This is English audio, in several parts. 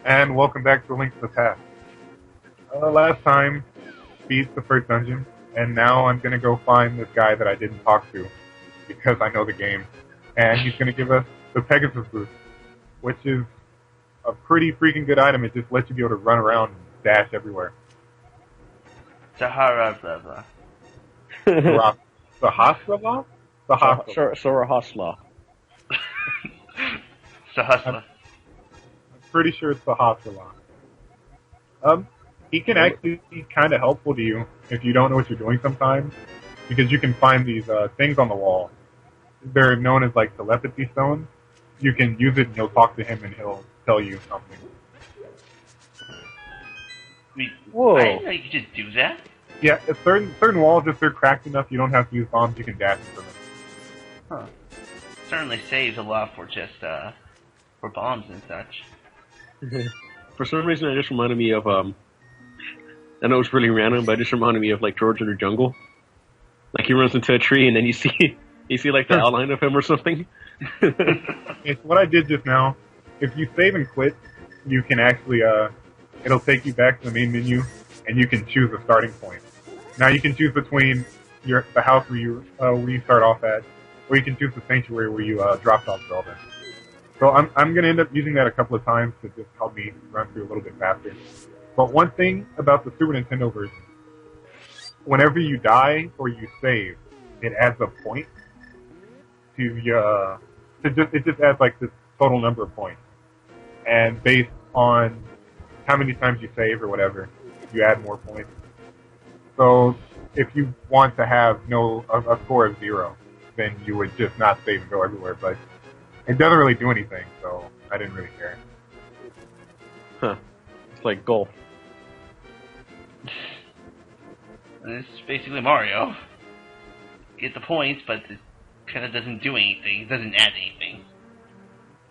And welcome back to Link to the Past. Last time, beat the first dungeon, and now I'm gonna go find this guy that I didn't talk to, because I know the game. And he's gonna give us the Pegasus boost, which is a pretty freaking good item. It just lets you be able to run around and dash everywhere. Sarahsdakjhgkrabsdklah. Sarahsdakjhgkrabsdklah? Sarahsdakjhgkrabsdklah. Sarahsdakjhgkrabsdklah. I'm pretty sure it's Sarahsdakjhgkrabsdklah. He can actually be kind of helpful to you if you don't know what you're doing sometimes, because you can find these things on the wall. They're known as like telepathy stones. You can use it and you'll talk to him and he'll tell you something. Whoa. I didn't know you could just do that. Yeah, certain walls, if they're cracked enough, you don't have to use bombs, you can dash into them. Huh. Certainly saves a lot for just, for bombs and such. For some reason, it just reminded me of, I know it's really random, but it just reminded me of, like, George in the Jungle. Like, he runs into a tree, and then you see like, the outline of him or something. It's what I did just now. If you save and quit, you can actually, it'll take you back to the main menu, and you can choose a starting point. Now you can choose between the house where you start off at, or you can choose the sanctuary where you dropped off Zelda. So I'm gonna end up using that a couple of times to just help me run through a little bit faster. But one thing about the Super Nintendo version, whenever you die or you save, it adds a point it just adds like this total number of points. And based on how many times you save or whatever, you add more points. So if you want to have a score of 0, then you would just not save and go everywhere. But it doesn't really do anything, so I didn't really care. Huh. It's like golf. It's basically Mario. Get the points, but it kind of doesn't do anything. It doesn't add anything.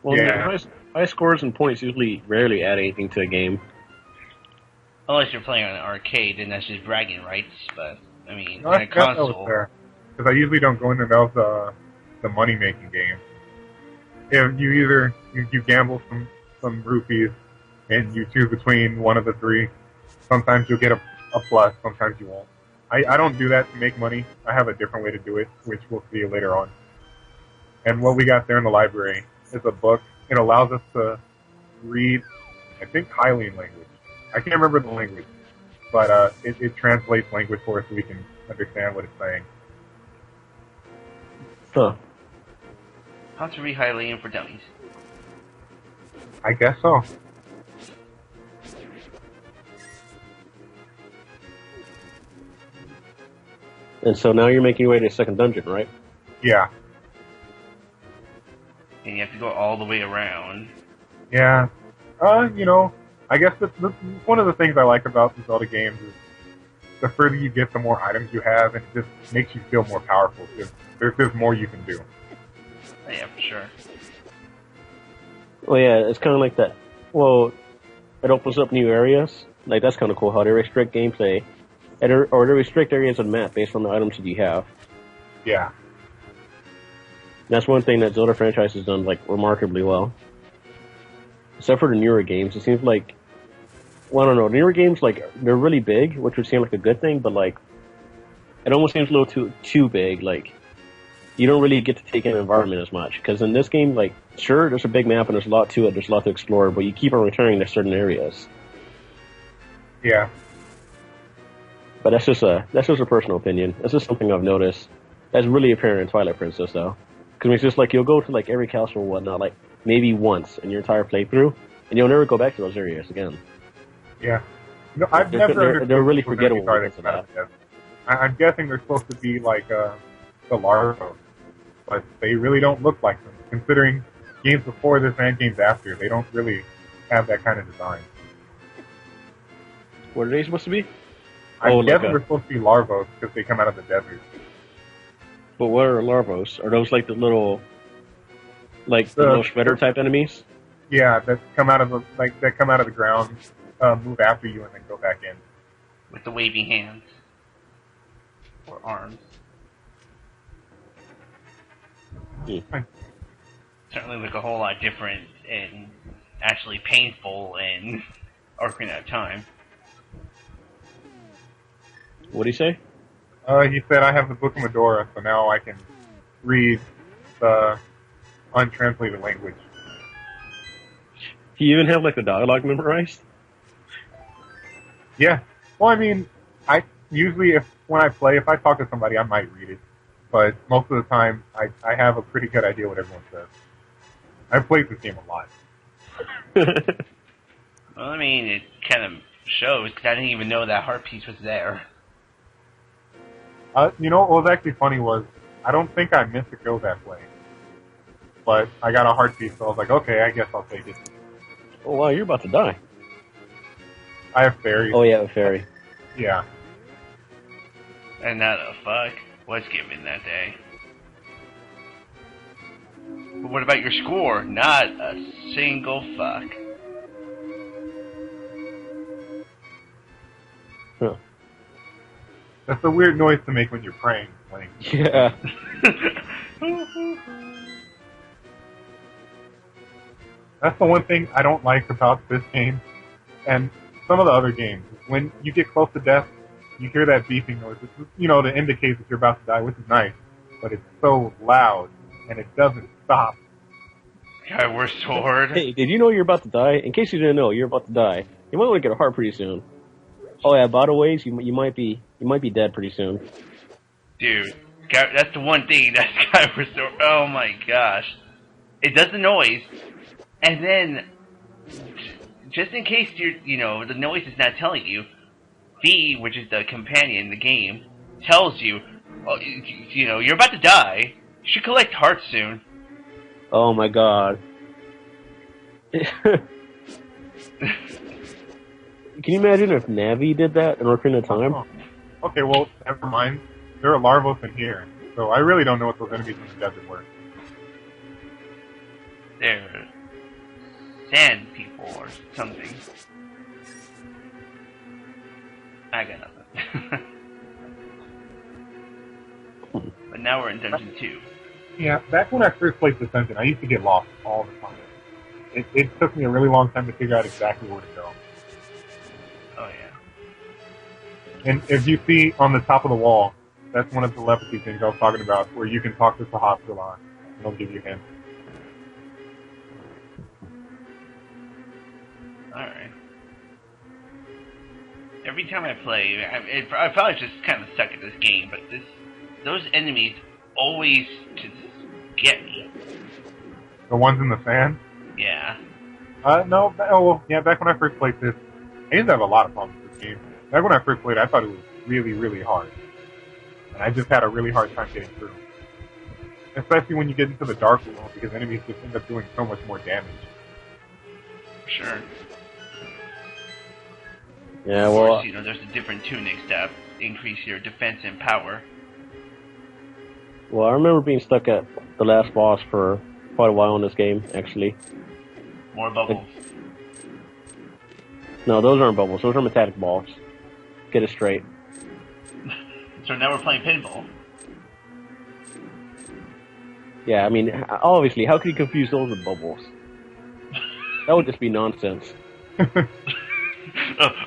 Well, Yeah. high scores and points usually rarely add anything to a game. Unless you're playing on an arcade, then that's just bragging rights. But I mean, No, on a that was console, fair. Because I usually don't go into those the money making games. If you either you gamble some rupees and you choose between one of the three, sometimes you'll get a plus, sometimes you won't. I don't do that to make money. I have a different way to do it, which we'll see later on. And what we got there in the library is a book. It allows us to read, I think, Hylian language. I can't remember the language, but it translates language for us so we can understand what it's saying. Huh. how to read Hylian for dummies. I guess so. And so now you're making your way to the second dungeon, right? Yeah. And you have to go all the way around. Yeah. I guess that's one of the things I like about the Zelda games is the further you get, the more items you have, and it just makes you feel more powerful, because there's more you can do. Yeah, for sure. Well, yeah, it's kind of like that. Well, it opens up new areas. Like, that's kind of cool how they restrict gameplay. Or they restrict areas on the map based on the items that you have. Yeah. That's one thing that Zelda franchise has done, like, remarkably well. Except for the newer games, it seems like... Well, I don't know. Newer games, like, they're really big, which would seem like a good thing, but, like, it almost seems a little too big. Like, you don't really get to take in the environment as much. Because in this game, like, sure, there's a big map and there's a lot to it, there's a lot to explore, but you keep on returning to certain areas. Yeah. But that's just a personal opinion. That's just something I've noticed. That's really apparent in Twilight Princess, though. Because it's just like, you'll go to, like, every castle and whatnot, like, maybe once in your entire playthrough, and you'll never go back to those areas again. Yeah. No, I've never understood. They're really what forgettable are because of that. I'm guessing they're supposed to be like the larva, but they really don't look like them. Considering games before this and games after, they don't really have that kind of design. What are they supposed to be? I'm guessing they're supposed to be larvas because they come out of the desert. But what are larvos? Are those like the little, like the little shredder type enemies? Yeah, that come out of the ground, move after you, and then go back in. With the wavy hands. Or arms. Hmm. Certainly look a whole lot different in actually painful in Ocarina of Time. What do you say? He said, I have the Book of Medora, so now I can read the untranslated language. Do you even have like the dialogue memorized? Yeah. Well, I mean, I usually, when I play, if I talk to somebody, I might read it. But most of the time, I have a pretty good idea what everyone says. I've played this game a lot. Well, I mean, it kind of shows, because I didn't even know that heart piece was there. You know, what was actually funny was, I don't think I meant to go that way. But I got a heart piece, so I was like, okay, I guess I'll take it. Oh wow, you're about to die. I have fairies. Oh yeah, a fairy. Yeah. And not a fuck was given that day. But what about your score? Not a single fuck. Huh. That's a weird noise to make when you're praying. Like, Yeah. that's the one thing I don't like about this game, and some of the other games. When you get close to death, you hear that beeping noise, which is, you know, to indicate that you're about to die, which is nice, but it's so loud, and it doesn't stop. Skyward Sword. Hey, did you know you're about to die? In case you didn't know, you're about to die. You might want to get a heart pretty soon. Oh yeah, by the way, you might be dead pretty soon. Dude, that's the one thing that Skyward Sword. Oh my gosh, it does the noise, and then just in case the noise is not telling you, V, which is the companion in the game, tells you, you're about to die. You should collect hearts soon. Oh my god. Can you imagine if Navi did that in Ocarina of Time? Oh. Okay, well, never mind. There are larvos in here, so I really don't know what those enemies in the desert were. They're sand people or something. I got nothing. But now we're in Dungeon 2. Yeah, back when I first played this dungeon, I used to get lost all the time. It took me a really long time to figure out exactly where to go. Oh yeah. And if you see on the top of the wall, that's one of the telepathy things I was talking about, where you can talk to Sarahsdakjhgkrabsdklah, and they'll give you hints. Alright. Every time I play, I probably just kind of suck at this game, but those enemies always just get me. The ones in the sand? Yeah. No, well, yeah, back when I first played this, I used to have a lot of problems with this game. Back when I first played it, I thought it was really, really hard. And I just had a really hard time getting through. Especially when you get into the dark world, because enemies just end up doing so much more damage. Sure. Yeah, Of well... course, there's the different tunics that increase your defense and power. Well, I remember being stuck at the last boss for quite a while in this game, actually. More bubbles. No, those aren't bubbles. Those are metallic balls. Get it straight. So now we're playing pinball. Yeah, I mean, obviously, how could you confuse those with bubbles? That would just be nonsense.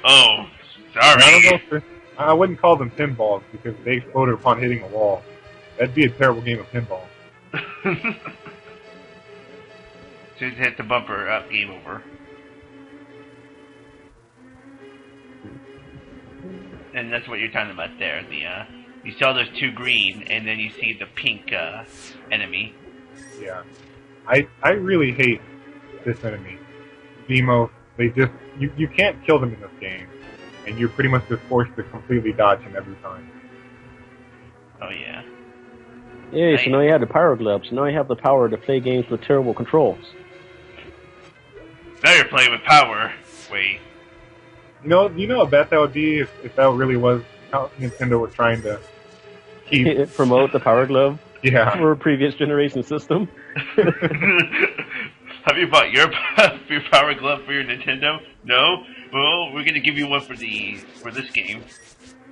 Oh, sorry. I don't know I wouldn't call them pinballs, because they exploded upon hitting a wall. That'd be a terrible game of pinball. Just hit the bumper up, game over. And that's what you're talking about there. You saw those two green, and then you see the pink enemy. Yeah. I really hate this enemy. Demo, they just, you can't kill them in this game. And you're pretty much just forced to completely dodge him every time. Oh yeah. Yeah, so now you have the Power Glove, so now you have the power to play games with terrible controls. Now you're playing with power. Wait. You know how bad that would be if that really was how Nintendo was trying to promote the Power Glove for a previous generation system. Have you bought your Power Glove for your Nintendo? No? Well, we're gonna give you one for this game.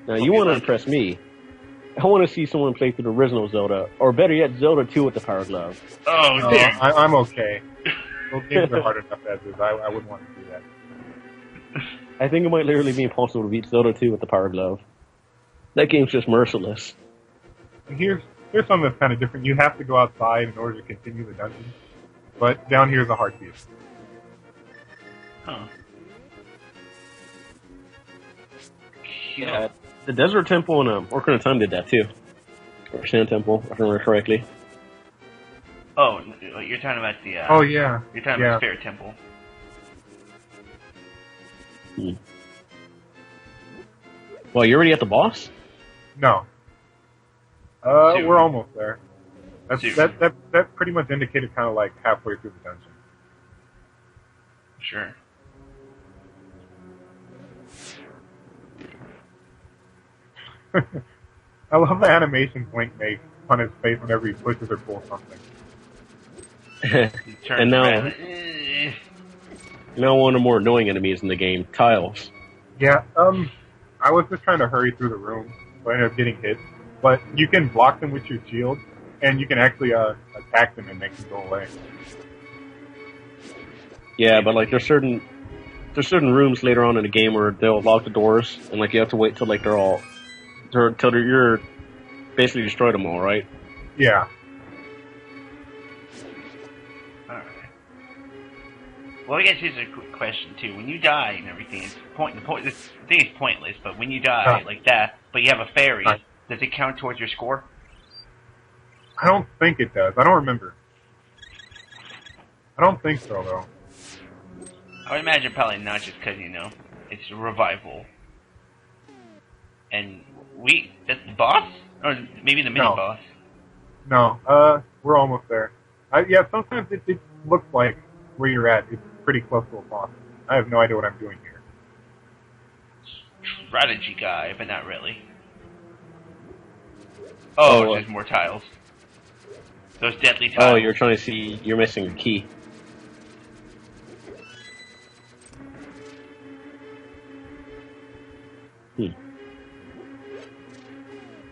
Now, you want to impress me. I want to see someone play through the original Zelda, or better yet, Zelda 2 with the Power Glove. Oh, dear. I'm okay. those games are hard enough as is. I wouldn't want to do that. I think it might literally be impossible to beat Zelda 2 with the Power Glove. That game's just merciless. And here's something that's kind of different. You have to go outside in order to continue the dungeon, but down here's a hard piece. Huh. Yeah, the Desert Temple and Ocarina of Time did that too. Or Sand Temple, if I remember correctly. Oh, you're talking about the... Oh, yeah. You're talking about the Spirit Temple. Well, you're already at the boss? No. Soon. We're almost there. Soon. That pretty much indicated kind of like halfway through the dungeon. Sure. I love the animations Link makes on his face whenever he pushes or pulls something. And now, now one of the more annoying enemies in the game, tiles. Yeah, I was just trying to hurry through the room, so I ended up getting hit. But you can block them with your shield, and you can actually attack them and make them go away. Yeah, but like there's certain rooms later on in the game where they'll lock the doors, and like you have to wait till like you're basically destroyed them all, right? Yeah. Alright. Well, I guess here's a quick question too. When you die and everything, this thing is pointless. But when you die like that, but you have a fairy, does it count towards your score? I don't think it does. I don't remember. I don't think so, though. I would imagine probably not, just because, it's a revival. And that's the boss? Or maybe the mini-boss? No, we're almost there. Yeah, sometimes it looks like where you're at, it's pretty close to a boss. I have no idea what I'm doing here. Strategy guy, but not really. Oh, there's more tiles. Those deadly tiles. Oh, you're trying to see, you're missing a key.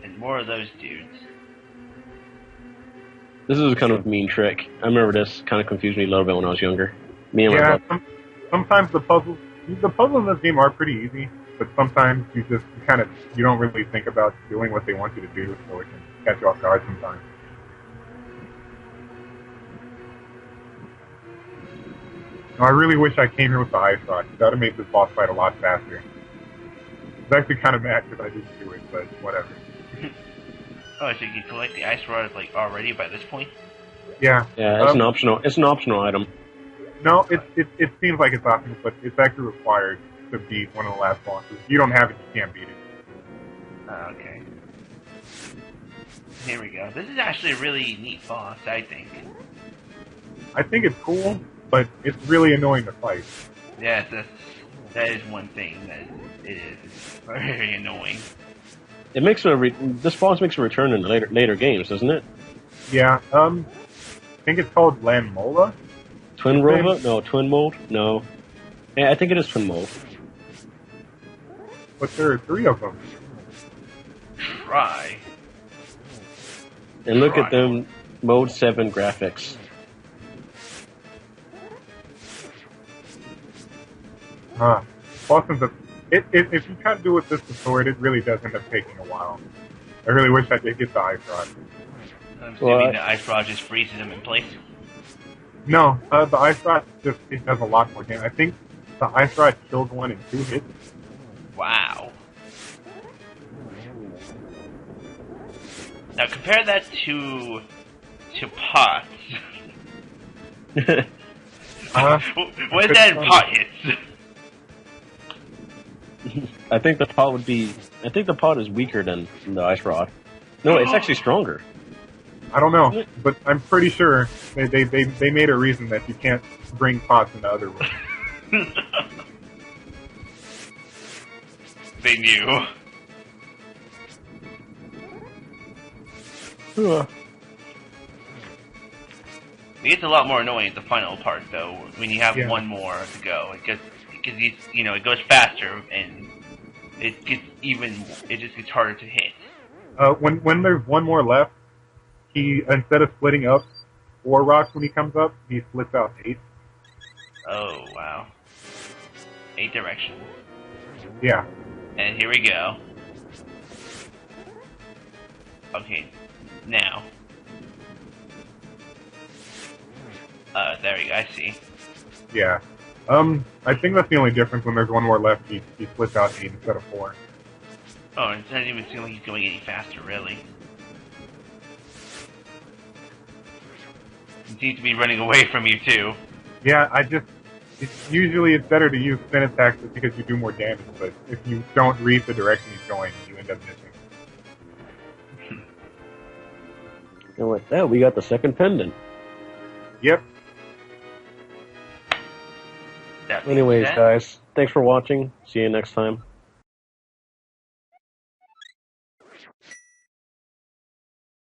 And more of those dudes. This is a kind of mean trick. I remember this kind of confused me a little bit when I was younger. Me and my brother. Sometimes the puzzles in this game are pretty easy, but sometimes you don't really think about doing what they want you to do, so it can catch you off guard sometimes. I really wish I came here with the ice rod. That would have made this boss fight a lot faster. It's actually kind of mad because I didn't do it, but whatever. Oh, so you can collect the ice rod already by this point? Yeah. Yeah, it's an optional. It's an optional item. No, it seems like it's optional, but it's actually required to beat one of the last bosses. If you don't have it, you can't beat it. Okay. Here we go. This is actually a really neat boss, I think. I think it's cool, but it's really annoying to fight. Yes, that is one thing that it is. It's very annoying. It makes this boss makes a return in later games, doesn't it? Yeah. I think it's called Landmola. Twin Rova? No, Twin Mold? No. Yeah, I think it is Twin Mold. But there are 3 of them. Try. And look at them Mode 7 graphics. Boston's if you try to do with this sword, it really does end up taking a while. I really wish I did get the ice rod. I'm assuming the ice rod just freezes them in place. No, the ice rod it does a lot more damage. I think the ice rod kills one in 2 hits. Wow. Now compare that to pots. What is that in pot hits? I think the pot is weaker than the ice rod. No, it's actually stronger. I don't know, but I'm pretty sure they made a reason that you can't bring pots into other rooms. They knew. It gets a lot more annoying at the final part, though, when you have one more to go. Because it goes faster, and it just gets harder to hit. When there's one more left, he, instead of splitting up 4 rocks when he comes up, he splits out 8. Oh, wow. 8 directions. Yeah. And here we go. Okay, now. There we go, I see. Yeah. I think that's the only difference. When there's one more left, he splits out 8 instead of 4. Oh, it doesn't even seem like he's going any faster, really. He seems to be running away from you, too. Yeah, usually it's better to use spin attacks just because you do more damage, but if you don't read the direction he's going, you end up missing. And with that, we got the second pendant. Yep. Anyways, guys, thanks for watching. See you next time.